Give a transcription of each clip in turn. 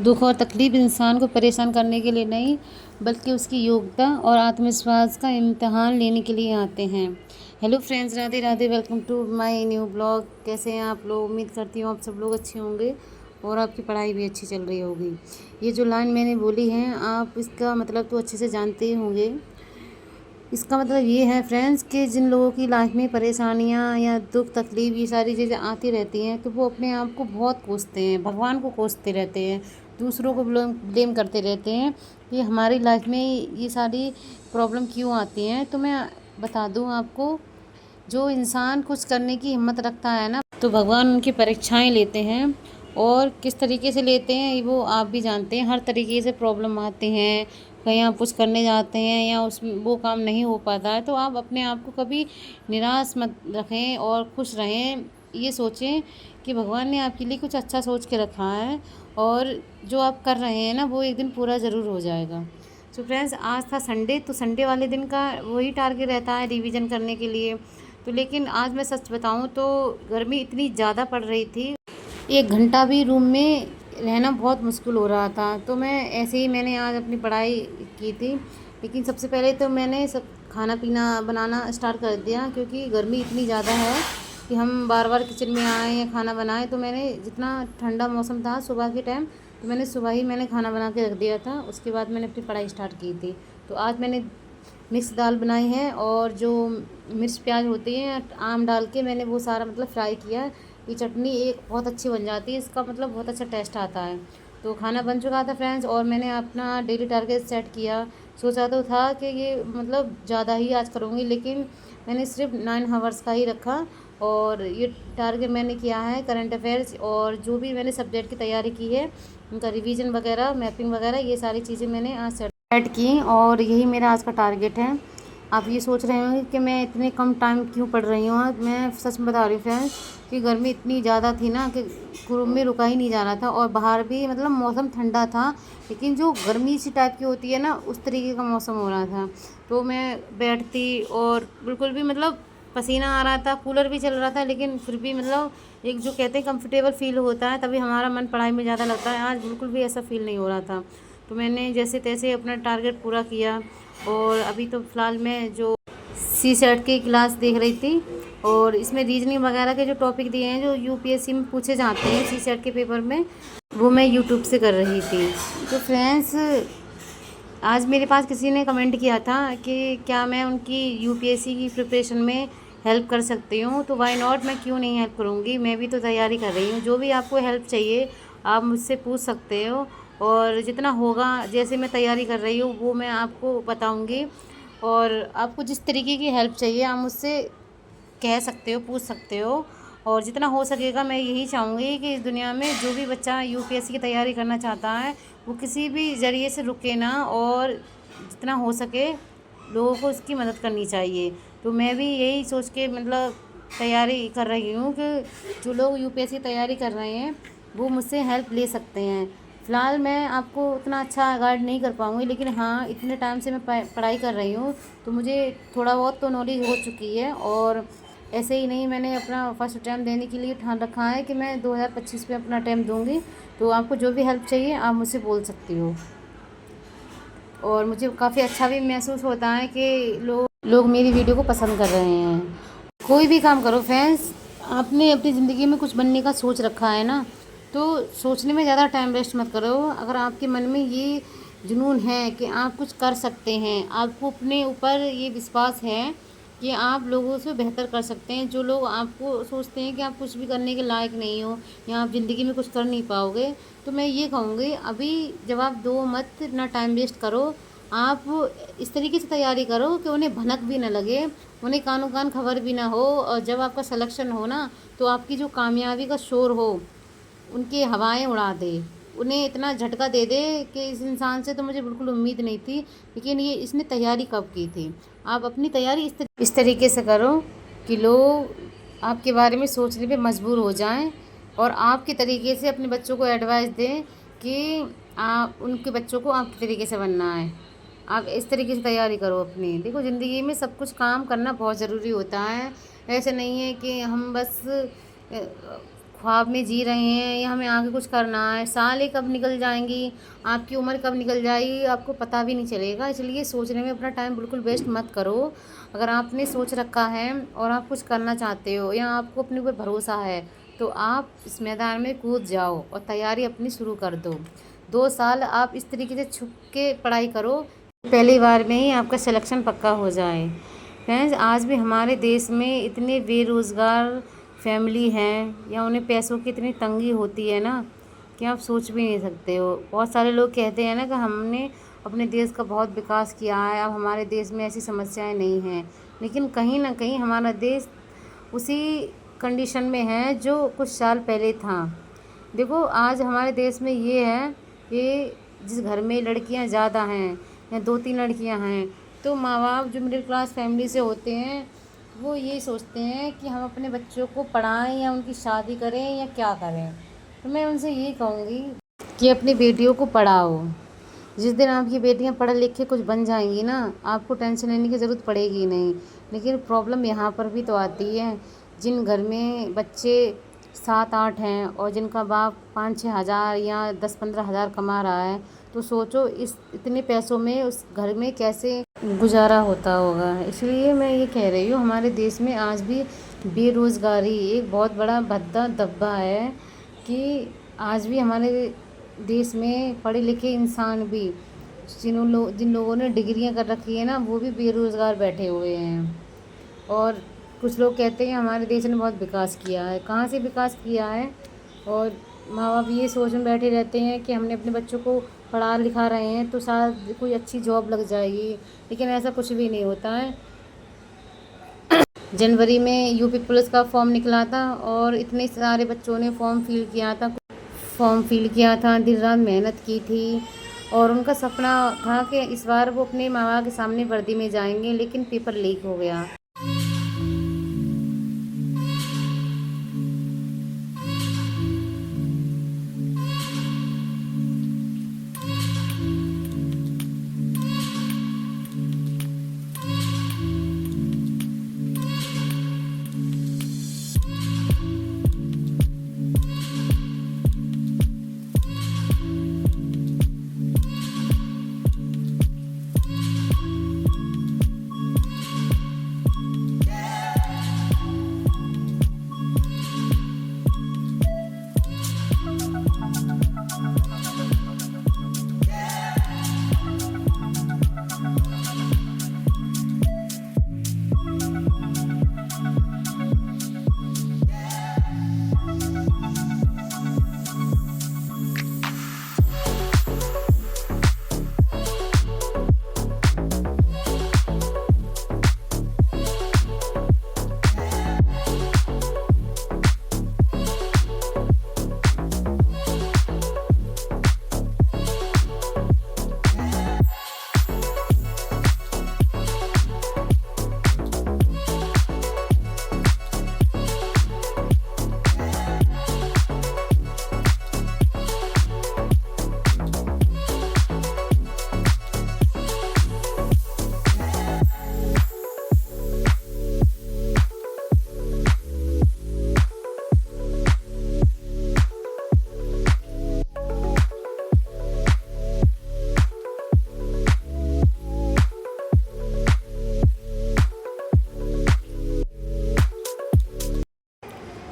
दुख और तकलीफ इंसान को परेशान करने के लिए नहीं, बल्कि उसकी योग्यता और आत्मविश्वास का इम्तिहान लेने के लिए आते हैं। Hello friends, Radhe Radhe. Welcome to my new blog. कैसे हैं आप लोग? उम्मीद करती हूँ आप सब लोग अच्छे होंगे और आपकी पढ़ाई भी अच्छी चल रही होगी। ये जो लाइन मैंने बोली है, आप इसका मतलब तो अच्छे से जानते ही होंगे। इसका मतलब ये है फ्रेंड्स कि जिन लोगों की लाइफ में परेशानियाँ या दुख तकलीफ़ ये सारी चीज़ें आती रहती हैं, तो वो अपने आप को बहुत कोसते हैं, भगवान को कोसते रहते हैं, दूसरों को ब्लेम करते रहते हैं कि हमारी लाइफ में ये सारी प्रॉब्लम क्यों आती हैं। तो मैं बता दूं आपको, जो इंसान कुछ करने की हिम्मत रखता है ना, तो भगवान उनकी परीक्षाएं लेते हैं। और किस तरीके से लेते हैं वो आप भी जानते हैं। हर तरीके से प्रॉब्लम आते हैं, कहीं आप कुछ करने जाते हैं या उस वो काम नहीं हो पाता है, तो आप अपने आप को कभी निराश मत रखें और खुश रहें। ये सोचें कि भगवान ने आपके लिए कुछ अच्छा सोच के रखा है और जो आप कर रहे हैं ना, वो एक दिन पूरा ज़रूर हो जाएगा। तो फ्रेंड्स, आज था संडे, तो संडे वाले दिन का वही टारगेट रहता है रिवीजन करने के लिए। तो लेकिन आज मैं सच बताऊं तो गर्मी इतनी ज़्यादा पड़ रही थी, 1 घंटा भी रूम में रहना बहुत मुश्किल हो रहा था। तो मैं ऐसे ही मैंने आज अपनी पढ़ाई की थी। लेकिन सबसे पहले तो मैंने सब खाना पीना बनाना स्टार्ट कर दिया, क्योंकि गर्मी इतनी ज़्यादा है कि हम बार बार किचन में आएँ या खाना बनाएं। तो मैंने, जितना ठंडा मौसम था सुबह के टाइम, तो मैंने सुबह ही खाना बना के रख दिया था। उसके बाद मैंने अपनी पढ़ाई स्टार्ट की थी। तो आज मैंने मिक्स दाल बनाई है और जो मिर्च प्याज होती हैं आम डाल के मैंने वो सारा मतलब फ्राई किया। ये चटनी एक बहुत अच्छी बन जाती है, इसका मतलब बहुत अच्छा टेस्ट आता है। तो खाना बन चुका था फ्रेंड्स, और मैंने अपना डेली टारगेट सेट किया। सोचा तो था कि ये मतलब ज़्यादा ही आज करूँगी, लेकिन मैंने सिर्फ 9 आवर्स का ही रखा। और ये टारगेट मैंने किया है करंट अफेयर्स और जो भी मैंने सब्जेक्ट की तैयारी की है, उनका रिवीजन वगैरह, मैपिंग वगैरह, ये सारी चीज़ें मैंने आज सेट की और यही मेरा आज का टारगेट है। आप ये सोच रहे होंगे कि मैं इतने कम टाइम क्यों पढ़ रही हूँ। मैं सच में बता रही हूँ फ्रेंड्स कि गर्मी इतनी ज़्यादा थी ना कि रूम में रुका ही नहीं जा रहा था, और बाहर भी मतलब मौसम ठंडा था, लेकिन जो गर्मी सी टाइप की होती है ना, उस तरीके का मौसम हो रहा था। तो मैं बैठती और बिल्कुल भी मतलब पसीना आ रहा था, कूलर भी चल रहा था, लेकिन फिर भी मतलब एक जो कहते हैं कंफर्टेबल फील होता है, तभी हमारा मन पढ़ाई में ज़्यादा लगता है। आज बिल्कुल भी ऐसा फील नहीं हो रहा था। तो मैंने जैसे तैसे अपना टारगेट पूरा किया। और अभी तो फ़िलहाल मैं जो सी सेट की क्लास देख रही थी, और इसमें रीजनिंग वगैरह के जो टॉपिक दिए हैं जो यूपीएससी में पूछे जाते हैं सी सेट के पेपर में, वो मैं यूट्यूब से कर रही थी। तो फ्रेंड्स, आज मेरे पास किसी ने कमेंट किया था कि क्या मैं उनकी यूपीएससी की प्रिपरेशन में हेल्प कर सकती हूँ। तो वाई नॉट, मैं क्यों नहीं हेल्प करूँगी। मैं भी तो तैयारी कर रही हूँ। जो भी आपको हेल्प चाहिए आप मुझसे पूछ सकते हो, और जितना होगा, जैसे मैं तैयारी कर रही हूँ वो मैं आपको बताऊँगी। और आपको जिस तरीके की हेल्प चाहिए आप मुझसे कह सकते हो, पूछ सकते हो। और जितना हो सकेगा मैं यही चाहूँगी कि इस दुनिया में जो भी बच्चा यूपीएससी की तैयारी करना चाहता है, वो किसी भी ज़रिए से रुके ना, और जितना हो सके लोगों को इसकी मदद करनी चाहिए। तो मैं भी यही सोच के मतलब तैयारी कर रही हूँ कि जो लोग यूपीएससी की तैयारी कर रहे हैं वो मुझसे हेल्प ले सकते हैं। फ़िलहाल मैं आपको उतना अच्छा गाइड नहीं कर पाऊँगी, लेकिन हाँ, इतने टाइम से मैं पढ़ाई कर रही हूँ तो मुझे थोड़ा बहुत तो नॉलेज हो चुकी है। और ऐसे ही नहीं, मैंने अपना फर्स्ट अटैम्प्ट देने के लिए ठान रखा है कि मैं 2025 में अपना अटैम्प्ट दूंगी। तो आपको जो भी हेल्प चाहिए आप मुझसे बोल सकती हो। और मुझे काफ़ी अच्छा भी महसूस होता है कि लोग मेरी वीडियो को पसंद कर रहे हैं। कोई भी काम करो फ्रेंड्स, आपने अपनी ज़िंदगी में कुछ बनने का सोच रखा है ना, तो सोचने में ज़्यादा टाइम वेस्ट मत करो। अगर आपके मन में ये जुनून है कि आप कुछ कर सकते हैं, आपको अपने ऊपर ये विश्वास है कि आप लोगों से बेहतर कर सकते हैं, जो लोग आपको सोचते हैं कि आप कुछ भी करने के लायक नहीं हो या आप ज़िंदगी में कुछ कर नहीं पाओगे, तो मैं ये कहूँगी अभी जवाब दो मत, ना टाइम वेस्ट करो। आप इस तरीके से तैयारी करो कि उन्हें भनक भी ना लगे, उन्हें कानो कान खबर भी ना हो, और जब आपका सिलेक्शन हो ना, तो आपकी जो कामयाबी का शोर हो उनकी हवाएं उड़ा दे, उन्हें इतना झटका दे दे कि इस इंसान से तो मुझे बिल्कुल उम्मीद नहीं थी, लेकिन ये इसने तैयारी कब की थी। आप अपनी तैयारी इस तरीके से करो कि लोग आपके बारे में सोचने पे मजबूर हो जाएं, और आपके तरीके से अपने बच्चों को एडवाइस दें कि आप उनके बच्चों को आपके तरीके से बनना है। आप इस तरीके से तैयारी करो अपनी। देखो, ज़िंदगी में सब कुछ काम करना बहुत ज़रूरी होता है। ऐसे नहीं है कि हम बस ख्वाब में जी रहे हैं या हमें आगे कुछ करना है, साल कब निकल जाएंगी, आपकी उम्र कब निकल जाएगी आपको पता भी नहीं चलेगा। इसलिए सोचने में अपना टाइम बिल्कुल वेस्ट मत करो। अगर आपने सोच रखा है और आप कुछ करना चाहते हो या आपको अपने ऊपर भरोसा है तो आप इस मैदान में कूद जाओ और तैयारी अपनी शुरू कर दो। 2 साल आप इस तरीके से छुप के पढ़ाई करो, पहली बार में ही आपका सिलेक्शन पक्का हो जाए। फ्रेंड्स, आज भी हमारे देश में इतने बेरोज़गार फैमिली हैं या उन्हें पैसों की इतनी तंगी होती है ना कि आप सोच भी नहीं सकते हो। बहुत सारे लोग कहते हैं ना कि हमने अपने देश का बहुत विकास किया है, अब हमारे देश में ऐसी समस्याएं नहीं हैं, लेकिन कहीं ना कहीं हमारा देश उसी कंडीशन में है जो कुछ साल पहले था। देखो, आज हमारे देश में ये है कि जिस घर में लड़कियां ज़्यादा हैं या 2-3 लड़कियां हैं तो माँ बाप जो मिडिल क्लास फैमिली से होते हैं वो ये सोचते हैं कि हम अपने बच्चों को पढ़ाएं या उनकी शादी करें या क्या करें। तो मैं उनसे यही कहूँगी कि अपनी बेटियों को पढ़ाओ। जिस दिन आपकी बेटियां पढ़ लिख के कुछ बन जाएंगी ना, आपको टेंशन लेने की ज़रूरत पड़ेगी नहीं। लेकिन प्रॉब्लम यहाँ पर भी तो आती है, जिन घर में बच्चे 7-8 हैं और जिनका बाप 5-6 हज़ार या 10-15 हज़ार कमा रहा है, तो सोचो इस इतने पैसों में उस घर में कैसे गुजारा होता होगा। इसलिए मैं ये कह रही हूँ, हमारे देश में आज भी बेरोज़गारी एक बहुत बड़ा भद्दा दब्बा है कि आज भी हमारे देश में पढ़े लिखे इंसान भी जिन लोगों ने डिग्रियां कर रखी है ना वो भी बेरोज़गार बैठे हुए हैं। और कुछ लोग कहते हैं हमारे देश ने बहुत विकास किया है। कहाँ से विकास किया है? और माँ बाप ये सोच में बैठे रहते हैं कि हमने अपने बच्चों को पढ़ा लिखा रहे हैं तो शायद कोई अच्छी जॉब लग जाएगी, लेकिन ऐसा कुछ भी नहीं होता है। जनवरी में यूपी पुलिस का फॉर्म निकला था और इतने सारे बच्चों ने फॉर्म फिल किया था, दिन रात मेहनत की थी और उनका सपना था कि इस बार वो अपने माँ बाप के सामने वर्दी में जाएंगे, लेकिन पेपर लीक हो गया।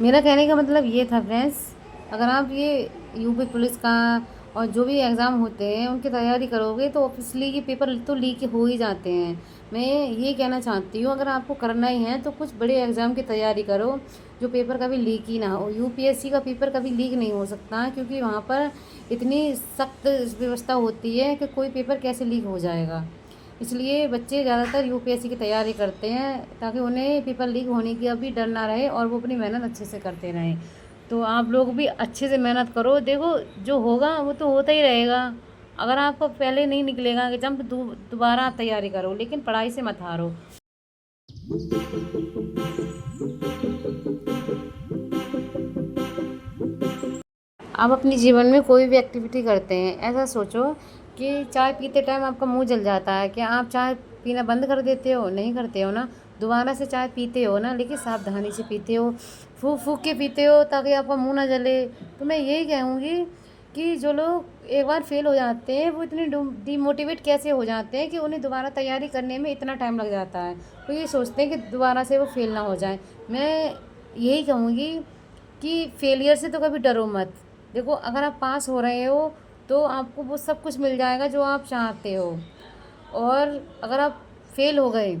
मेरा कहने का मतलब ये था फ्रेंड्स, अगर आप ये यूपी पुलिस का और जो भी एग्ज़ाम होते हैं उनकी तैयारी करोगे तो ऑब्वियसली ये पेपर तो लीक हो ही जाते हैं। मैं ये कहना चाहती हूँ, अगर आपको करना ही है तो कुछ बड़े एग्ज़ाम की तैयारी करो जो पेपर कभी लीक ही ना हो। यूपीएससी का पेपर कभी लीक नहीं हो सकता क्योंकि वहाँ पर इतनी सख्त व्यवस्था होती है कि कोई पेपर कैसे लीक हो जाएगा। इसलिए बच्चे ज़्यादातर यूपीएससी की तैयारी करते हैं ताकि उन्हें पेपर लीक होने की अभी डर ना रहे और वो अपनी मेहनत अच्छे से करते रहें। तो आप लोग भी अच्छे से मेहनत करो। देखो, जो होगा वो तो होता ही रहेगा। अगर आपको पहले नहीं निकलेगा कि जब दोबारा आप तैयारी करो, लेकिन पढ़ाई से मत हारो। आप अपने जीवन में कोई भी एक्टिविटी करते हैं, ऐसा सोचो कि चाय पीते टाइम आपका मुंह जल जाता है, क्या आप चाय पीना बंद कर देते हो? नहीं करते हो ना। दोबारा से चाय पीते हो ना, लेकिन सावधानी से पीते हो। फूँक फूँक के पीते हो ताकि आपका मुँह ना जले। तो मैं यही कहूँगी कि जो लोग एक बार फ़ेल हो जाते हैं वो इतने डिमोटिवेट कैसे हो जाते हैं कि उन्हें दोबारा तैयारी करने में इतना टाइम लग जाता है। वो ये सोचते हैं कि दोबारा से वो फ़ेल ना हो जाए। मैं यही कहूँगी कि फेलियर से तो कभी डरो मत। देखो, अगर आप पास हो रहे हो तो आपको वो सब कुछ मिल जाएगा जो आप चाहते हो, और अगर आप फेल हो गए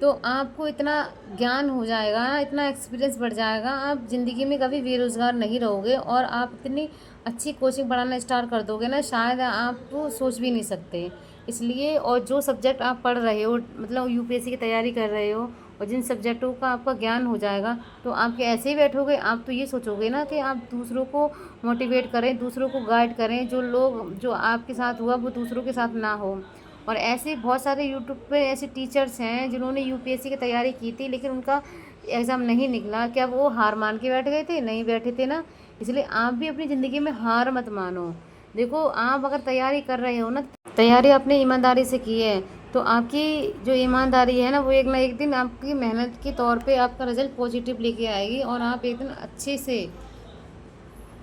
तो आपको इतना ज्ञान हो जाएगा, इतना एक्सपीरियंस बढ़ जाएगा, आप ज़िंदगी में कभी बेरोज़गार नहीं रहोगे, और आप इतनी अच्छी कोचिंग पढ़ाना स्टार्ट कर दोगे ना, शायद आप तो सोच भी नहीं सकते। इसलिए, और जो सब्जेक्ट आप पढ़ रहे हो, मतलब यूपीएससी की तैयारी कर रहे हो, और जिन सब्जेक्टों का आपका ज्ञान हो जाएगा तो आप क्या ऐसे ही बैठोगे? आप तो ये सोचोगे ना कि आप दूसरों को मोटिवेट करें, दूसरों को गाइड करें, जो लोग जो आपके साथ हुआ वो दूसरों के साथ ना हो। और ऐसे बहुत सारे यूट्यूब पे ऐसे टीचर्स हैं जिन्होंने यूपीएससी की तैयारी की थी लेकिन उनका एग्ज़ाम नहीं निकला। क्या वो हार मान के बैठ गए थे? नहीं बैठे थे ना। इसलिए आप भी अपनी ज़िंदगी में हार मत मानो। देखो, आप अगर तैयारी कर रहे हो ना, तैयारी आपने ईमानदारी से की है, तो आपकी जो ईमानदारी है ना, वो एक ना एक दिन आपकी मेहनत के तौर पे आपका रिज़ल्ट पॉजिटिव लेके आएगी, और आप एक दिन अच्छे से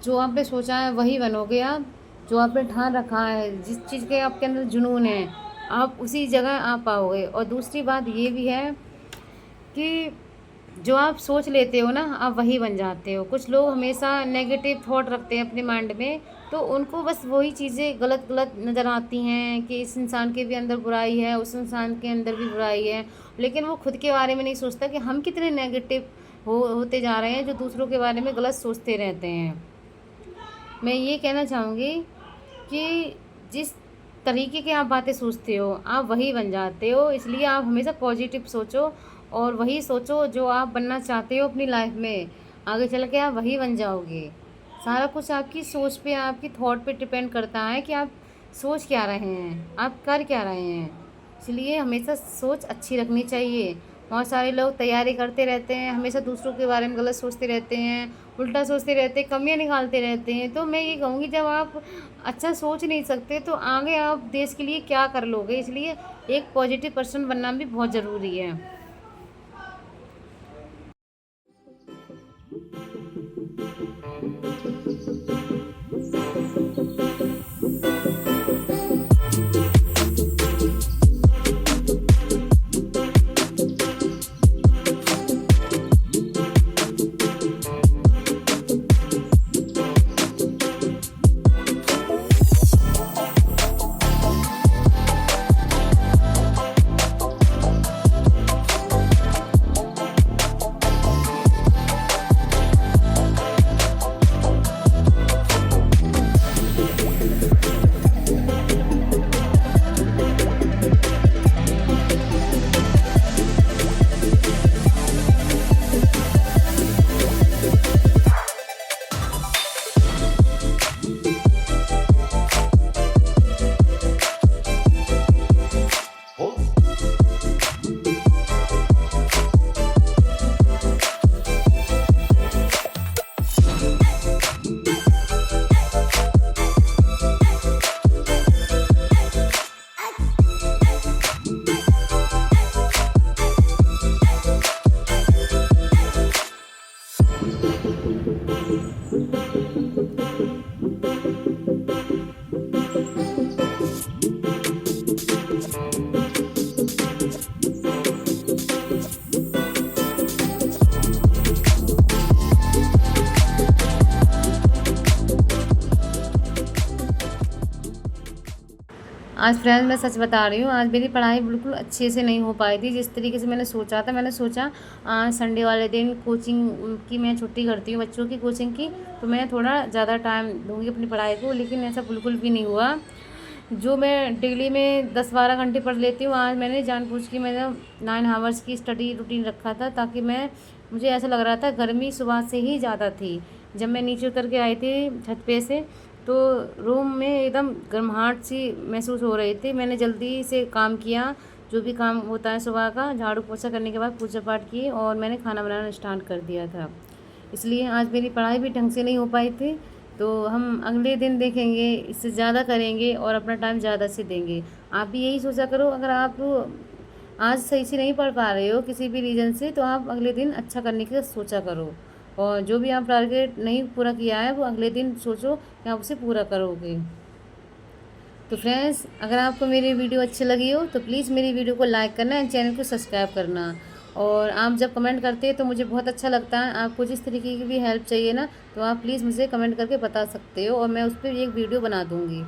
जो आपने सोचा है वही बनोगे आप। जो आपने ठान रखा है, जिस चीज़ के आपके अंदर जुनून है, आप उसी जगह आ पाओगे। और दूसरी बात ये भी है कि जो आप सोच लेते हो ना, आप वही बन जाते हो। कुछ लोग हमेशा नेगेटिव थॉट रखते हैं अपने माइंड में, तो उनको बस वही चीज़ें गलत गलत नज़र आती हैं कि इस इंसान के भी अंदर बुराई है, उस इंसान के अंदर भी बुराई है, लेकिन वो खुद के बारे में नहीं सोचता कि हम कितने नेगेटिव होते जा रहे हैं, जो दूसरों के बारे में गलत सोचते रहते हैं। मैं ये कहना चाहूँगी कि जिस तरीके की आप बातें सोचते हो, आप वही बन जाते हो। इसलिए आप हमेशा पॉजिटिव सोचो, और वही सोचो जो आप बनना चाहते हो अपनी लाइफ में। आगे चल के आप वही बन जाओगे। सारा कुछ आपकी सोच पे, आपकी थॉट पे डिपेंड करता है कि आप सोच क्या रहे हैं, आप कर क्या रहे हैं। इसलिए हमेशा सोच अच्छी रखनी चाहिए। बहुत सारे लोग तैयारी करते रहते हैं, हमेशा दूसरों के बारे में गलत सोचते रहते हैं, उल्टा सोचते रहते हैं, कमियां निकालते रहते हैं। तो मैं ये कहूँगी, जब आप अच्छा सोच नहीं सकते तो आगे आप देश के लिए क्या कर लोगे? इसलिए एक पॉजिटिव पर्सन बनना भी बहुत ज़रूरी है। आज फ्रेंड्स, मैं सच बता रही हूँ, आज मेरी पढ़ाई बिल्कुल अच्छे से नहीं हो पाई थी जिस तरीके से मैंने सोचा था। मैंने सोचा आज संडे वाले दिन कोचिंग की मैं छुट्टी करती हूँ, बच्चों की कोचिंग की, तो मैं थोड़ा ज़्यादा टाइम दूँगी अपनी पढ़ाई को, लेकिन ऐसा बिल्कुल भी नहीं हुआ। जो मैं डेली में 10-12 घंटे पढ़ लेती हूँ, आज मैंने जानबूझ के मैंने 9 आवर्स की स्टडी रूटीन रखा था, ताकि मुझे ऐसा लग रहा था गर्मी सुबह से ही ज़्यादा थी। जब मैं नीचे उतर के आई थी छत पे से, तो रूम में एकदम गर्माहट सी महसूस हो रही थी। मैंने जल्दी से काम किया, जो भी काम होता है सुबह का, झाड़ू पोछा करने के बाद पूजा पाठ की, और मैंने खाना बनाना स्टार्ट कर दिया था। इसलिए आज मेरी पढ़ाई भी ढंग से नहीं हो पाई थी। तो हम अगले दिन देखेंगे, इससे ज़्यादा करेंगे और अपना टाइम ज़्यादा से देंगे। आप भी यही सोचा करो, अगर आप आज सही से नहीं पढ़ पा रहे हो किसी भी रीज़न से, तो आप अगले दिन अच्छा करने की सोचा करो। और जो भी आप टारगेट नहीं पूरा किया है वो अगले दिन सोचो कि आप उसे पूरा करोगे। तो फ्रेंड्स, अगर आपको मेरी वीडियो अच्छी लगी हो तो प्लीज़ मेरी वीडियो को लाइक करना एंड चैनल को सब्सक्राइब करना। और आप जब कमेंट करते हैं तो मुझे बहुत अच्छा लगता है। आपको जिस तरीके की भी हेल्प चाहिए ना, तो आप प्लीज़ मुझे कमेंट करके बता सकते हो और मैं उस पर एक वीडियो बना दूँगी।